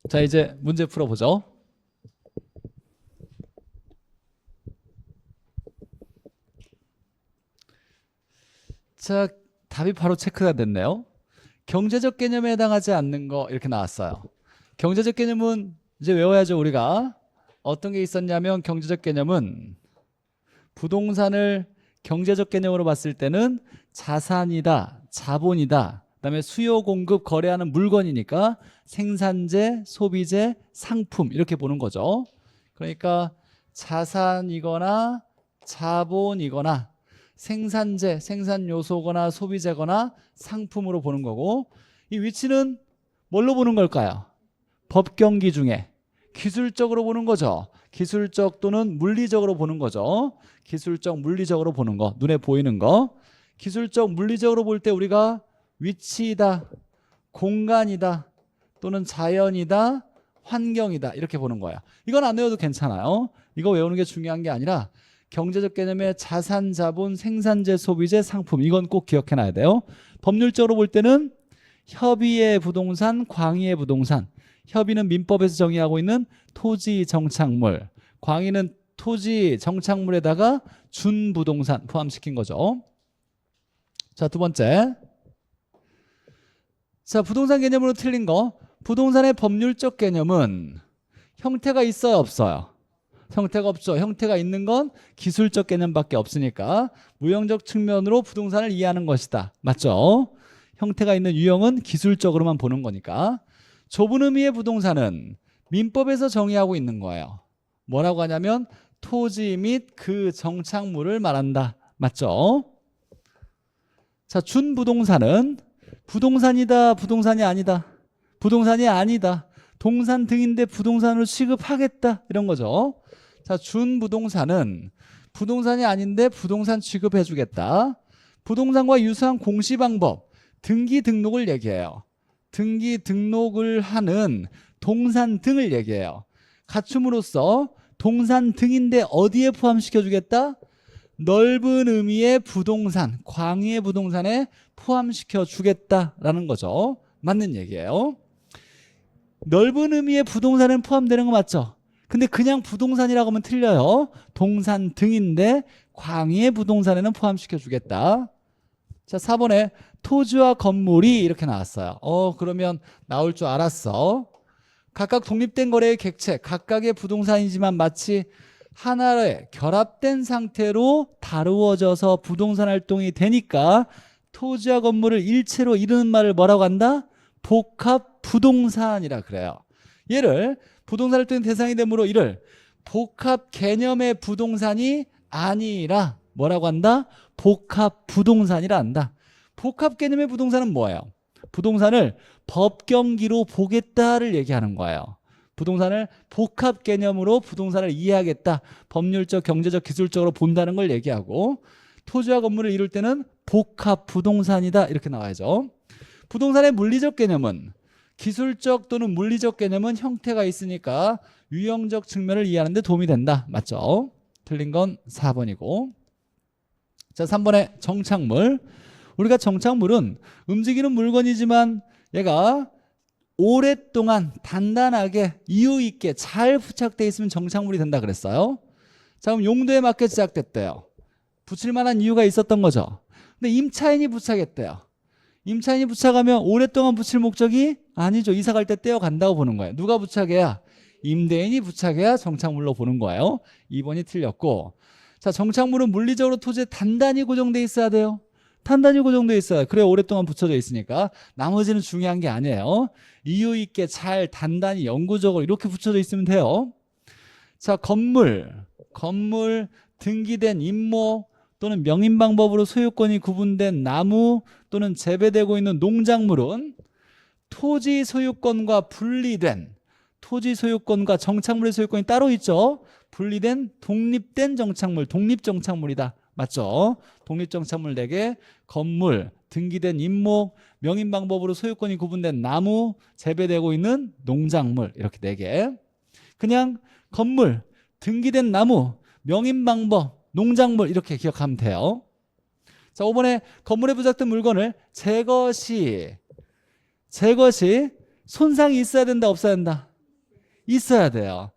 자, 이제 문제 풀어보죠. 자, 답이 바로 체크가 됐네요. 경제적 개념에 해당하지 않는 거 이렇게 나왔어요. 경제적 개념은 이제 외워야죠. 우리가 어떤 게 있었냐면, 경제적 개념은 부동산을 경제적 개념으로 봤을 때는 자산이다, 자본이다, 그다음에 수요 공급 거래하는 물건이니까 생산재, 소비재, 상품 이렇게 보는 거죠. 그러니까 자산이거나 자본이거나 생산재, 생산 요소거나 소비재거나 상품으로 보는 거고, 이 위치는 뭘로 보는 걸까요? 법경기 중에 기술적으로 보는 거죠. 기술적 또는 물리적으로 보는 거죠. 기술적, 물리적으로 보는 거, 눈에 보이는 거. 기술적, 물리적으로 볼 때 우리가 위치이다, 공간이다, 또는 자연이다, 환경이다 이렇게 보는 거야. 이건 안 외워도 괜찮아요. 이거 외우는 게 중요한 게 아니라 경제적 개념의 자산, 자본, 생산재, 소비재, 상품, 이건 꼭 기억해놔야 돼요. 법률적으로 볼 때는 협의의 부동산, 광의의 부동산. 협의는 민법에서 정의하고 있는 토지 정착물, 광의는 토지 정착물에다가 준부동산 포함시킨 거죠. 자, 두 번째. 자, 부동산 개념으로 틀린 거. 부동산의 법률적 개념은 형태가 있어요, 없어요? 형태가 없죠. 형태가 있는 건 기술적 개념밖에 없으니까 무형적 측면으로 부동산을 이해하는 것이다. 맞죠? 형태가 있는 유형은 기술적으로만 보는 거니까. 좁은 의미의 부동산은 민법에서 정의하고 있는 거예요. 뭐라고 하냐면 토지 및 그 정착물을 말한다. 맞죠? 자, 준부동산은 부동산이다, 부동산이 아니다. 부동산이 아니다. 동산 등인데 부동산으로 취급하겠다. 이런 거죠. 자, 준부동산은 부동산이 아닌데 부동산 취급해주겠다. 부동산과 유사한 공시방법, 등기 등록을 얘기해요. 등기 등록을 하는 동산 등을 얘기해요. 갖춤으로써 동산 등인데 어디에 포함시켜주겠다? 넓은 의미의 부동산, 광의의 부동산에 포함시켜주겠다라는 거죠. 맞는 얘기예요. 넓은 의미의 부동산은 포함되는 거 맞죠? 근데 그냥 부동산이라고 하면 틀려요. 동산 등인데 광의의 부동산에는 포함시켜주겠다. 자, 4번에 토지와 건물이 이렇게 나왔어요. 그러면 나올 줄 알았어. 각각 독립된 거래의 객체, 각각의 부동산이지만 마치 하나의 결합된 상태로 다루어져서 부동산 활동이 되니까 토지와 건물을 일체로 이루는 말을 뭐라고 한다? 복합 부동산이라 그래요. 얘를 부동산 활동의 대상이 되므로 이를 복합 개념의 부동산이 아니라 뭐라고 한다? 복합 부동산이라 한다. 복합 개념의 부동산은 뭐예요? 부동산을 법경기로 보겠다를 얘기하는 거예요. 부동산을 복합 개념으로 부동산을 이해하겠다. 법률적, 경제적, 기술적으로 본다는 걸 얘기하고, 토지와 건물을 이룰 때는 복합 부동산이다 이렇게 나와야죠. 부동산의 물리적 개념은 기술적 또는 물리적 개념은 형태가 있으니까 유형적 측면을 이해하는 데 도움이 된다. 맞죠? 틀린 건 4번이고. 자, 3번에 정착물. 우리가 정착물은 움직이는 물건이지만 얘가 오랫동안 단단하게 이유 있게 잘 부착되어 있으면 정착물이 된다 그랬어요. 자, 그럼 용도에 맞게 제작됐대요. 붙일 만한 이유가 있었던 거죠. 근데 임차인이 부착했대요. 임차인이 부착하면 오랫동안 붙일 목적이 아니죠. 이사 갈 때 떼어간다고 보는 거예요. 누가 부착해야? 임대인이 부착해야 정착물로 보는 거예요. 2번이 틀렸고. 자, 정착물은 물리적으로 토지에 단단히 고정돼 있어야 돼요. 단단히 고정돼 있어요. 그래야 오랫동안 붙여져 있으니까. 나머지는 중요한 게 아니에요. 이유 있게 잘 단단히 영구적으로 이렇게 붙여져 있으면 돼요. 자, 건물 등기된 임목 또는 명인 방법으로 소유권이 구분된 나무 또는 재배되고 있는 농작물은 토지 소유권과 분리된, 토지 소유권과 정착물의 소유권이 따로 있죠. 분리된 독립된 정착물, 독립정착물이다. 맞죠? 독립정착물 4개, 건물, 등기된 임목, 명인 방법으로 소유권이 구분된 나무, 재배되고 있는 농작물 이렇게 4개. 그냥 건물, 등기된 나무, 명인 방법, 농작물 이렇게 기억하면 돼요. 자, 5번에 건물에 부착된 물건을 제것이 손상이 있어야 된다, 없어야 된다? 있어야 돼요.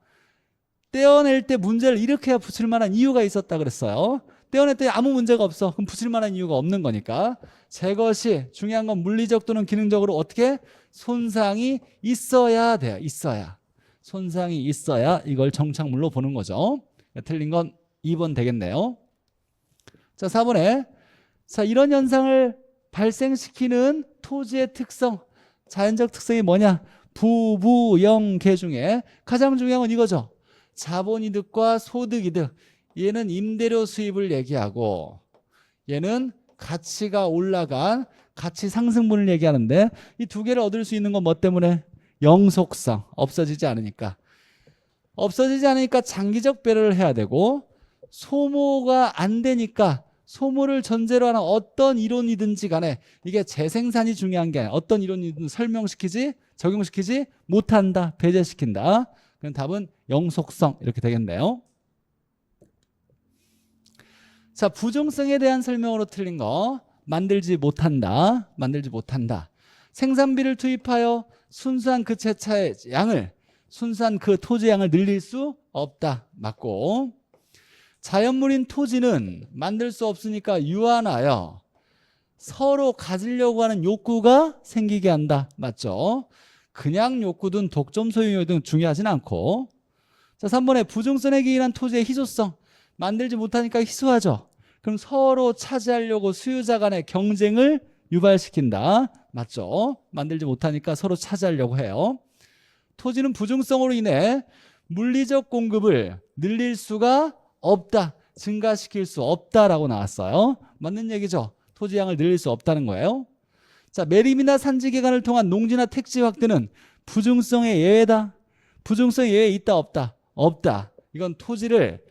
떼어낼 때 문제를 이렇게 붙일 만한 이유가 있었다 그랬어요. 떼어낼 때 아무 문제가 없어. 그럼 붙일 만한 이유가 없는 거니까. 제 것이 중요한 건 물리적 또는 기능적으로 어떻게 손상이 있어야 돼요. 있어야. 손상이 있어야 이걸 정착물로 보는 거죠. 틀린 건 2번 되겠네요. 자, 4번에 자, 이런 현상을 발생시키는 토지의 특성, 자연적 특성이 뭐냐? 부부영계 중에 가장 중요한 건 이거죠. 자본이득과 소득이득. 얘는 임대료 수입을 얘기하고 얘는 가치가 올라간 가치 상승분을 얘기하는데 이 두 개를 얻을 수 있는 건 뭐 때문에? 영속성. 없어지지 않으니까. 없어지지 않으니까 장기적 배려를 해야 되고 소모가 안 되니까 소모를 전제로 하는 어떤 이론이든지 간에 이게 재생산이 중요한 게 아니라 어떤 이론이든 설명시키지 적용시키지 못한다. 배제시킨다. 그럼 답은 영속성 이렇게 되겠네요. 자, 부종성에 대한 설명으로 틀린 거 만들지 못한다. 만들지 못한다. 생산비를 투입하여 순수한 그 채차의 양을 순수한 그 토지 양을 늘릴 수 없다. 맞고 자연물인 토지는 만들 수 없으니까 유한하여 서로 가지려고 하는 욕구가 생기게 한다. 맞죠? 그냥 욕구든 독점 소유든 중요하진 않고 자 3번에 부종성에 기인한 토지의 희소성 만들지 못하니까 희소하죠. 그럼 서로 차지하려고 수요자 간의 경쟁을 유발시킨다. 맞죠? 만들지 못하니까 서로 차지하려고 해요. 토지는 부종성으로 인해 물리적 공급을 늘릴 수가 없다. 증가시킬 수 없다라고 나왔어요. 맞는 얘기죠? 토지 양을 늘릴 수 없다는 거예요. 자, 매립이나 산지 개간을 통한 농지나 택지 확대는 부종성의 예외다. 부종성의 예외 있다 없다? 없다. 이건 토지를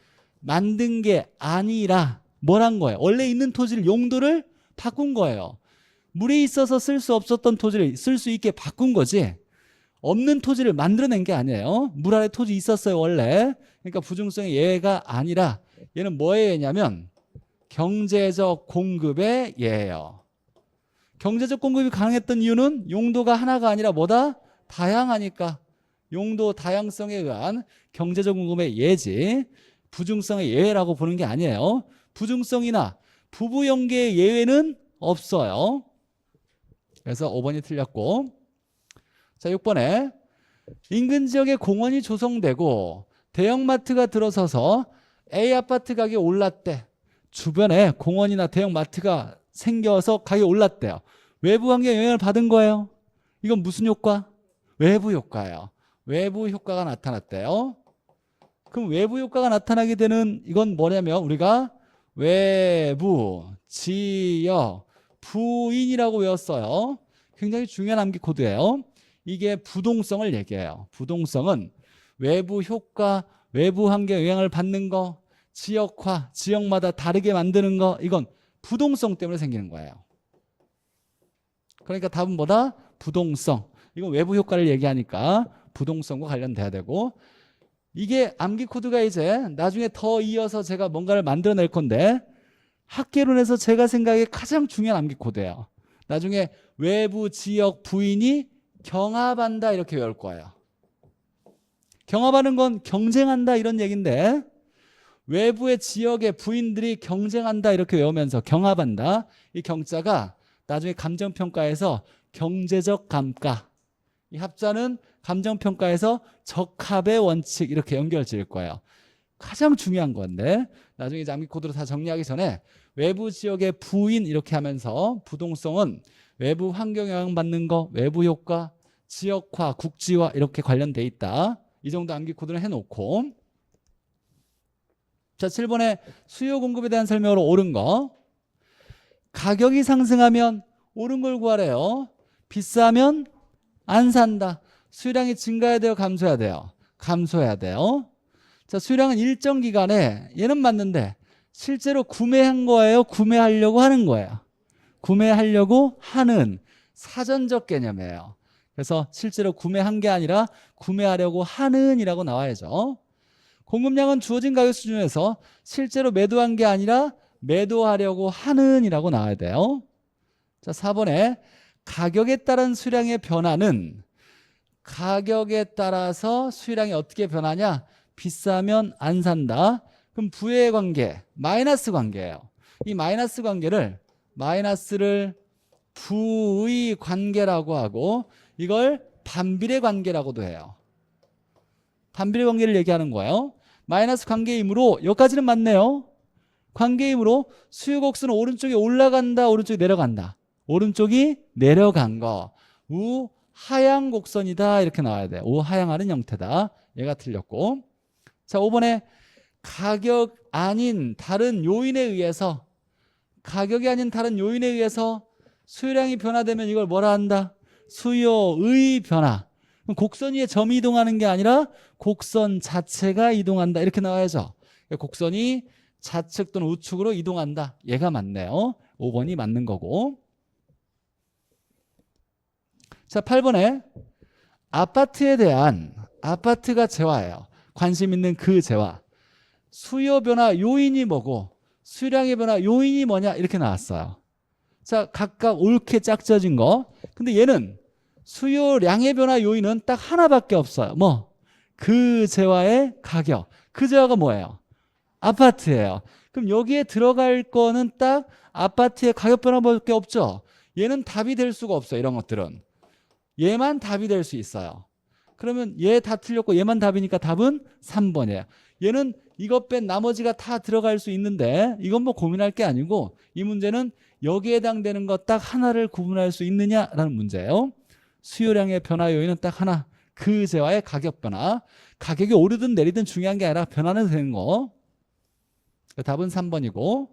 만든 게 아니라 뭘 한 거예요? 원래 있는 토지를 용도를 바꾼 거예요. 물이 있어서 쓸 수 없었던 토지를 쓸 수 있게 바꾼 거지 없는 토지를 만들어낸 게 아니에요. 물 아래 토지 있었어요 원래. 그러니까 부종성의 예외가 아니라 얘는 뭐의 예냐면 경제적 공급의 예예요. 경제적 공급이 가능했던 이유는 용도가 하나가 아니라 뭐다? 다양하니까. 용도 다양성에 의한 경제적 공급의 예지 부종성의 예외라고 보는 게 아니에요. 부종성이나 부부연계의 예외는 없어요. 그래서 5번이 틀렸고 자 6번에 인근 지역에 공원이 조성되고 대형마트가 들어서서 A 아파트 가격이 올랐대. 주변에 공원이나 대형마트가 생겨서 가격이 올랐대요. 외부 환경에 영향을 받은 거예요. 이건 무슨 효과? 외부 효과예요. 외부 효과가 나타났대요. 그럼 외부 효과가 나타나게 되는 이건 뭐냐면 우리가 외부, 지역, 부인이라고 외웠어요. 굉장히 중요한 암기 코드예요. 이게 부동성을 얘기해요. 부동성은 외부 효과, 외부 환경에 영향을 받는 거, 지역화, 지역마다 다르게 만드는 거 이건 부동성 때문에 생기는 거예요. 그러니까 답은 뭐다? 부동성. 이건 외부 효과를 얘기하니까 부동성과 관련돼야 되고 이게 암기 코드가 이제 나중에 더 이어서 제가 뭔가를 만들어낼 건데 학계론에서 제가 생각에 가장 중요한 암기 코드예요. 나중에 외부, 지역, 부인이 경합한다 이렇게 외울 거예요. 경합하는 건 경쟁한다 이런 얘기인데 외부의 지역의 부인들이 경쟁한다 이렇게 외우면서 경합한다. 이 경자가 나중에 감정평가에서 경제적 감가 이 합자는 감정평가에서 적합의 원칙 이렇게 연결 지을 거예요. 가장 중요한 건데 나중에 암기 코드로 다 정리하기 전에 외부 지역의 부인 이렇게 하면서 부동성은 외부 환경 영향받는 거, 외부 효과, 지역화, 국지화 이렇게 관련돼 있다. 이 정도 암기 코드를 해놓고 자 7번에 수요 공급에 대한 설명으로 옳은 거 가격이 상승하면 옳은 걸 구하래요. 비싸면 안 산다. 수요량이 증가해야 돼요? 감소해야 돼요? 감소해야 돼요. 자, 수요량은 일정 기간에 얘는 맞는데 실제로 구매한 거예요? 구매하려고 하는 거예요? 구매하려고 하는 사전적 개념이에요. 그래서 실제로 구매한 게 아니라 구매하려고 하는 이라고 나와야죠. 공급량은 주어진 가격 수준에서 실제로 매도한 게 아니라 매도하려고 하는 이라고 나와야 돼요. 자, 4번에 가격에 따른 수량의 변화는 가격에 따라서 수요량이 어떻게 변하냐? 비싸면 안 산다. 그럼 부의 관계, 마이너스 관계예요. 이 마이너스 관계를 마이너스를 부의 관계라고 하고 이걸 반비례 관계라고도 해요. 반비례 관계를 얘기하는 거예요. 마이너스 관계이므로 여기까지는 맞네요. 관계이므로 수요 곡선은 오른쪽이 올라간다, 오른쪽이 내려간다. 오른쪽이 내려간 거. 우하향 곡선이다 이렇게 나와야 돼. 우하향하는 형태다. 얘가 틀렸고. 자, 5번에 가격 아닌 다른 요인에 의해서 가격이 아닌 다른 요인에 의해서 수요량이 변화되면 이걸 뭐라 한다? 수요의 변화. 그럼 곡선 위에 점이 이동하는 게 아니라 곡선 자체가 이동한다 이렇게 나와야죠. 곡선이 좌측 또는 우측으로 이동한다. 얘가 맞네요. 5번이 맞는 거고. 자, 8번에 아파트에 대한 아파트가 재화예요. 관심 있는 그 재화. 수요 변화 요인이 뭐고 수요량의 변화 요인이 뭐냐 이렇게 나왔어요. 자, 각각 옳게 짝져진 거. 근데 얘는 수요량의 변화 요인은 딱 하나밖에 없어요. 뭐? 그 재화의 가격. 그 재화가 뭐예요? 아파트예요. 그럼 여기에 들어갈 거는 딱 아파트의 가격 변화밖에 없죠. 얘는 답이 될 수가 없어요. 이런 것들은. 얘만 답이 될 수 있어요. 그러면 얘 다 틀렸고 얘만 답이니까 답은 3번이에요. 얘는 이것 뺀 나머지가 다 들어갈 수 있는데 이건 뭐 고민할 게 아니고 이 문제는 여기에 해당되는 것 딱 하나를 구분할 수 있느냐라는 문제예요. 수요량의 변화 요인은 딱 하나. 그 재화의 가격 변화. 가격이 오르든 내리든 중요한 게 아니라 변화는 되는 거. 답은 3번이고.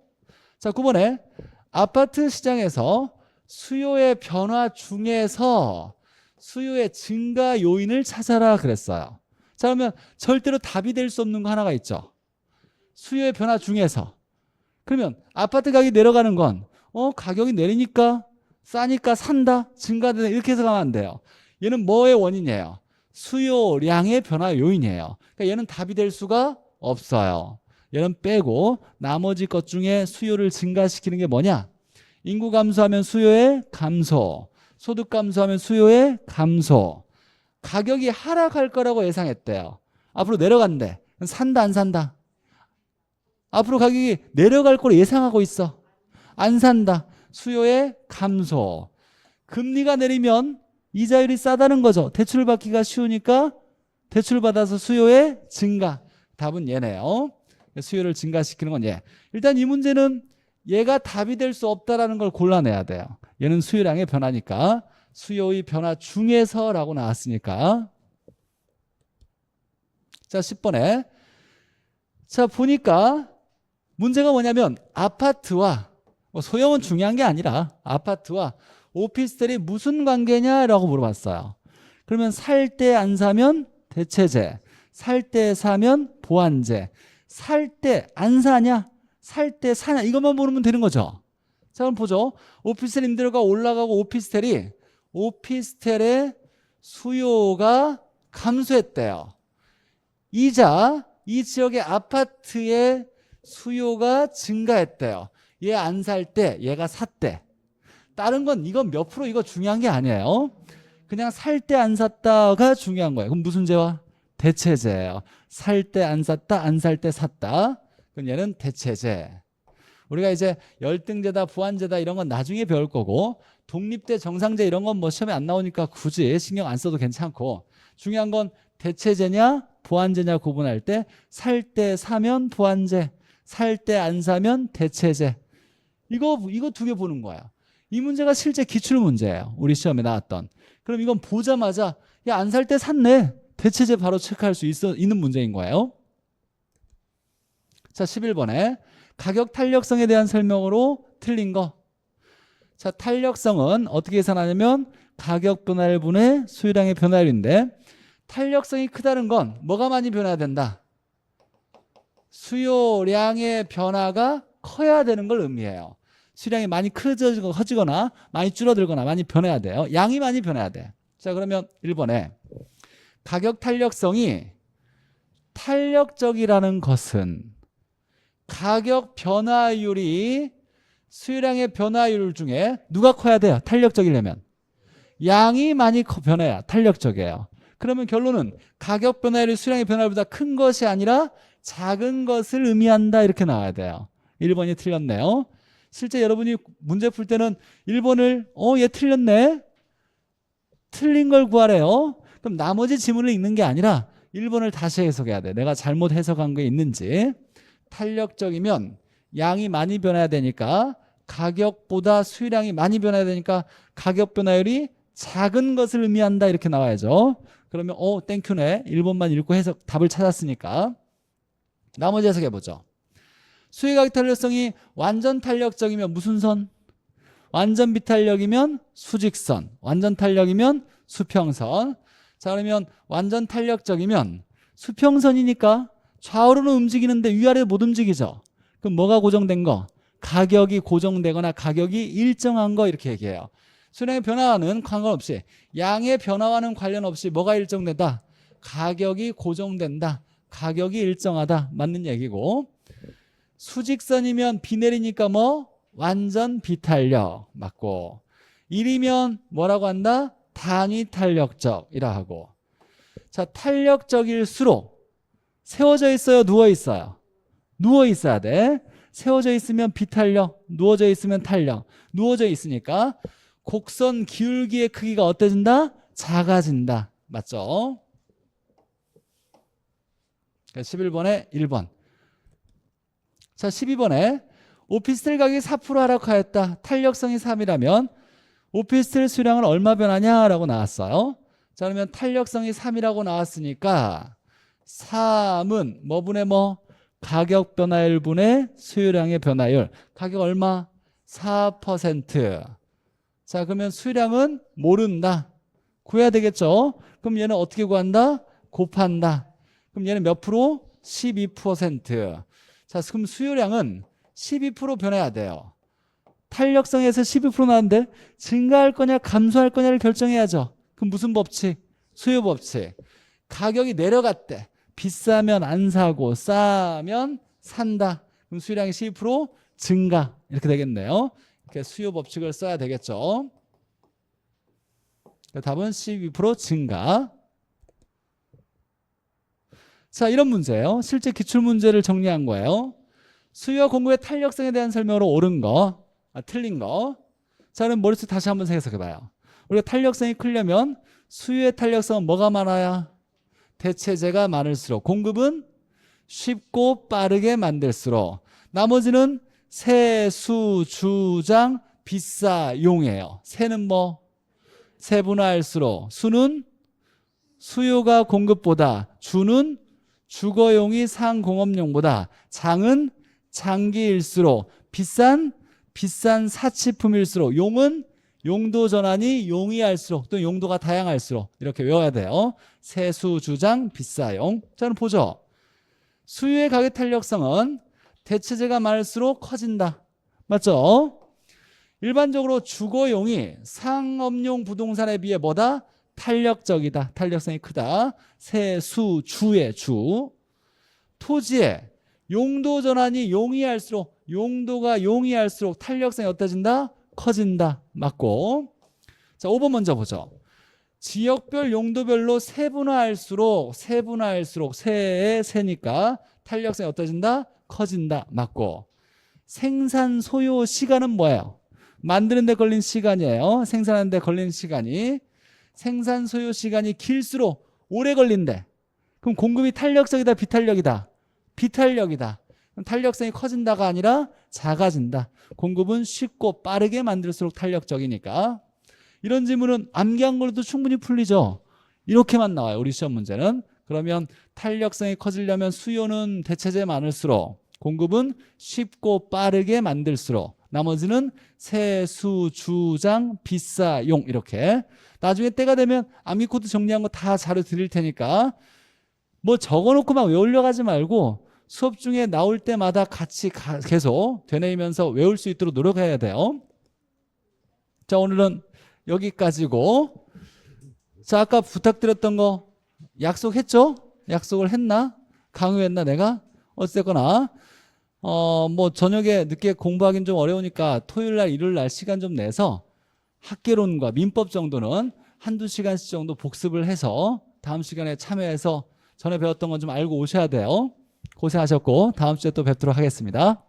자, 9번에 아파트 시장에서 수요의 변화 중에서 수요의 증가 요인을 찾아라 그랬어요. 자, 그러면 절대로 답이 될 수 없는 거 하나가 있죠. 수요의 변화 중에서. 그러면 아파트 가격이 내려가는 건 가격이 내리니까 싸니까 산다, 증가된다 이렇게 해서 가면 안 돼요. 얘는 뭐의 원인이에요? 수요량의 변화 요인이에요. 그러니까 얘는 답이 될 수가 없어요. 얘는 빼고 나머지 것 중에 수요를 증가시키는 게 뭐냐? 인구 감소하면 수요의 감소, 소득 감소하면 수요의 감소. 가격이 하락할 거라고 예상했대요. 앞으로 내려간대. 산다 안 산다? 앞으로 가격이 내려갈 거로 예상하고 있어. 안 산다. 수요의 감소. 금리가 내리면 이자율이 싸다는 거죠. 대출을 받기가 쉬우니까 대출을 받아서 수요의 증가. 답은 얘네요. 수요를 증가시키는 건 얘. 일단 이 문제는 얘가 답이 될 수 없다라는 걸 골라내야 돼요. 얘는 수요량의 변화니까 수요의 변화 중에서라고 나왔으니까. 자, 10번에 자 보니까 문제가 뭐냐면 아파트와 소형은 중요한 게 아니라 아파트와 오피스텔이 무슨 관계냐라고 물어봤어요. 그러면 살 때 안 사면 대체제, 살 때 사면 보완제, 살 때 안 사냐, 살 때 사냐 이것만 모르면 되는 거죠. 자, 그럼 보죠. 오피스텔 임대료가 올라가고 오피스텔의 수요가 감소했대요. 이자 이 지역의 아파트의 수요가 증가했대요. 얘 안 살 때 얘가 샀대. 다른 건 이건 몇 프로 이거 중요한 게 아니에요. 그냥 살 때 안 샀다가 중요한 거예요. 그럼 무슨 제와? 대체제예요. 살 때 안 샀다, 안 살 때 샀다. 그럼 얘는 대체제. 우리가 이제 열등제다, 부한제다 이런 건 나중에 배울 거고 독립대, 정상제 이런 건 뭐 시험에 안 나오니까 굳이 신경 안 써도 괜찮고 중요한 건 대체제냐, 보완제냐 구분할 때 살 때 사면 보완제, 살 때 안 사면 대체제. 이거 두 개 보는 거야. 이 문제가 실제 기출 문제예요. 우리 시험에 나왔던. 그럼 이건 보자마자 야, 안 살 때 샀네. 대체제 바로 체크할 수 있는 문제인 거예요. 자, 11번에 가격 탄력성에 대한 설명으로 틀린 거. 자, 탄력성은 어떻게 계산하냐면 가격 변화율 분의 수요량의 변화율인데 탄력성이 크다는 건 뭐가 많이 변해야 된다? 수요량의 변화가 커야 되는 걸 의미해요. 수요량이 많이 커지거나 많이 줄어들거나 많이 변해야 돼요. 양이 많이 변해야 돼. 자, 그러면 1번에 가격 탄력성이 탄력적이라는 것은 가격 변화율이 수요량의 변화율 중에 누가 커야 돼요? 탄력적이려면 양이 많이 변해야 탄력적이에요. 그러면 결론은 가격 변화율이 수량의 변화율보다 큰 것이 아니라 작은 것을 의미한다 이렇게 나와야 돼요. 1번이 틀렸네요. 실제 여러분이 문제 풀 때는 1번을 얘 틀렸네. 틀린 걸 구하래요. 그럼 나머지 지문을 읽는 게 아니라 1번을 다시 해석해야 돼. 내가 잘못 해석한 게 있는지. 탄력적이면 양이 많이 변해야 되니까 가격보다 수량이 많이 변해야 되니까 가격 변화율이 작은 것을 의미한다 이렇게 나와야죠. 그러면 땡큐네. 1번만 읽고 해석 답을 찾았으니까 나머지 해석해보죠. 수의 가격 탄력성이 완전 탄력적이면 무슨 선? 완전 비탄력이면 수직선, 완전 탄력이면 수평선. 자, 그러면 완전 탄력적이면 수평선이니까 좌우로는 움직이는데 위아래로 못 움직이죠. 그럼 뭐가 고정된 거? 가격이 고정되거나 가격이 일정한 거 이렇게 얘기해요. 수량의 변화와는 관계없이 양의 변화와는 관련 없이 뭐가 일정된다? 가격이 고정된다. 가격이 일정하다. 맞는 얘기고. 수직선이면 비 내리니까 뭐? 완전 비탄력 맞고. 1이면 뭐라고 한다? 단위 탄력적이라 하고. 자, 탄력적일수록 세워져 있어요? 누워 있어요? 누워 있어야 돼. 세워져 있으면 비탄력, 누워져 있으면 탄력. 누워져 있으니까 곡선 기울기의 크기가 어때진다? 작아진다. 맞죠? 11번에 1번. 자, 12번에 오피스텔 가격이 4% 하락하였다. 탄력성이 3이라면 오피스텔 수량은 얼마 변하냐라고 나왔어요. 자, 그러면 탄력성이 3이라고 나왔으니까 3은 뭐 분의 뭐? 가격 변화율 분의 수요량의 변화율. 가격 얼마? 4%. 자, 그러면 수량은 모른다. 구해야 되겠죠? 그럼 얘는 어떻게 구한다? 곱한다. 그럼 얘는 몇 프로? 12%. 자, 그럼 수요량은 12% 변해야 돼요. 탄력성에서 12% 나왔는데 증가할 거냐 감소할 거냐를 결정해야죠. 그럼 무슨 법칙? 수요 법칙. 가격이 내려갔대. 비싸면 안 사고 싸면 산다. 그럼 수요량이 12% 증가. 이렇게 되겠네요. 이렇게 수요 법칙을 써야 되겠죠. 답은 12% 증가. 자, 이런 문제예요. 실제 기출문제를 정리한 거예요. 수요와 공급의 탄력성에 대한 설명으로 옳은 거, 틀린 거. 자, 그럼 머릿속에 다시 한번 생각해봐요. 우리가 탄력성이 크려면 수요의 탄력성은 뭐가 많아야? 대체재가 많을수록. 공급은 쉽고 빠르게 만들수록. 나머지는 세, 수, 주장, 비싸, 용이에요. 세는 뭐? 세분화할수록. 수는 수요가 공급보다, 주는 주거용이 상공업용보다, 장은 장기일수록, 비싼 사치품일수록, 용은 용도 전환이 용이할수록, 또 용도가 다양할수록 이렇게 외워야 돼요. 세수, 주장, 비싸용. 자, 그럼 보죠. 수요의 가격 탄력성은 대체재가 많을수록 커진다. 맞죠? 일반적으로 주거용이 상업용 부동산에 비해 뭐다? 탄력적이다. 탄력성이 크다. 세, 수, 주의 주. 토지의 용도 전환이 용이할수록, 용도가 용이할수록 탄력성이 어떠진다? 커진다. 맞고. 자, 5번 먼저 보죠. 지역별 용도별로 세분화할수록 세의 세니까 탄력성이 어떠진다? 커진다. 맞고. 생산 소요 시간은 뭐예요? 만드는 데 걸린 시간이에요. 생산하는 데 걸린 시간이. 생산 소요 시간이 길수록 오래 걸린대. 그럼 공급이 탄력적이다, 비탄력이다? 비탄력이다. 그럼 탄력성이 커진다가 아니라 작아진다. 공급은 쉽고 빠르게 만들수록 탄력적이니까. 이런 질문은 암기한 걸로도 충분히 풀리죠. 이렇게만 나와요. 우리 시험 문제는. 그러면 탄력성이 커지려면 수요는 대체재 많을수록, 공급은 쉽고 빠르게 만들수록, 나머지는 세, 수, 주장, 비싸, 용 이렇게. 나중에 때가 되면 암기 코드 정리한 거 다 자료 드릴 테니까 뭐 적어놓고 막 외우려 가지 말고 수업 중에 나올 때마다 같이 계속 되뇌이면서 외울 수 있도록 노력해야 돼요. 자, 오늘은 여기까지고. 자, 아까 부탁드렸던 거 약속했죠? 약속을 했나? 강요했나 내가? 어쨌거나 뭐 저녁에 늦게 공부하기는 좀 어려우니까 토요일날 일요일날 시간 좀 내서 학개론과 민법 정도는 한두 시간씩 정도 복습을 해서 다음 시간에 참여해서 전에 배웠던 건 좀 알고 오셔야 돼요. 고생하셨고 다음 주에 또 뵙도록 하겠습니다.